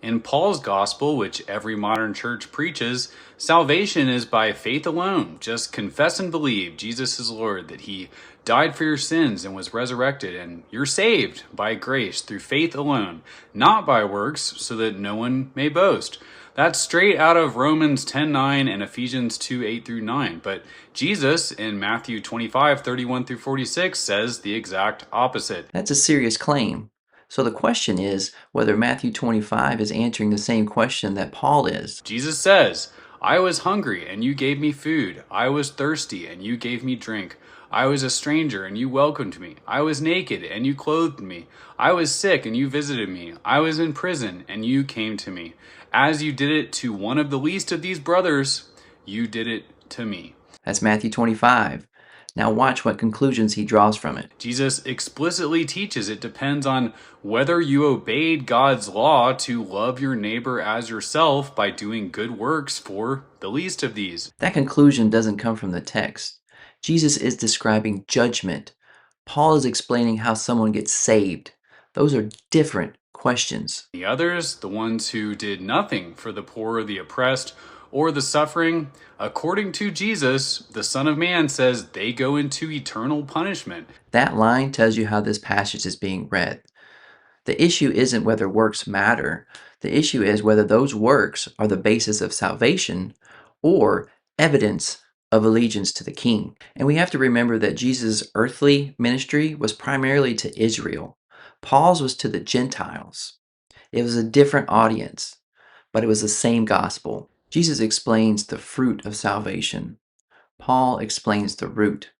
In Paul's gospel, which every modern church preaches, salvation is by faith alone. Just confess and believe Jesus is Lord, that he died for your sins and was resurrected, and you're saved by grace through faith alone, not by works, so that no one may boast. That's straight out of Romans 10:9 and Ephesians 2:8 through 9. But Jesus in Matthew 25:31 through 46 says the exact opposite. That's a serious claim. So the question is whether Matthew 25 is answering the same question that Paul is. Jesus says, I was hungry and you gave me food. I was thirsty and you gave me drink. I was a stranger and you welcomed me. I was naked and you clothed me. I was sick and you visited me. I was in prison and you came to me. As you did it to one of the least of these brothers, you did it to me. That's Matthew 25. Now watch what conclusions he draws from it. Jesus explicitly teaches it depends on whether you obeyed God's law to love your neighbor as yourself by doing good works for the least of these. That conclusion doesn't come from the text. Jesus is describing judgment. Paul is explaining how someone gets saved. Those are different questions. The others, the ones who did nothing for the poor, the oppressed, or the suffering, according to Jesus, the Son of Man says they go into eternal punishment. That line tells you how this passage is being read. The issue isn't whether works matter. The issue is whether those works are the basis of salvation or evidence of allegiance to the king. And we have to remember that Jesus' earthly ministry was primarily to Israel. Paul's was to the Gentiles. It was a different audience, but it was the same gospel. Jesus explains the fruit of salvation. Paul explains the root.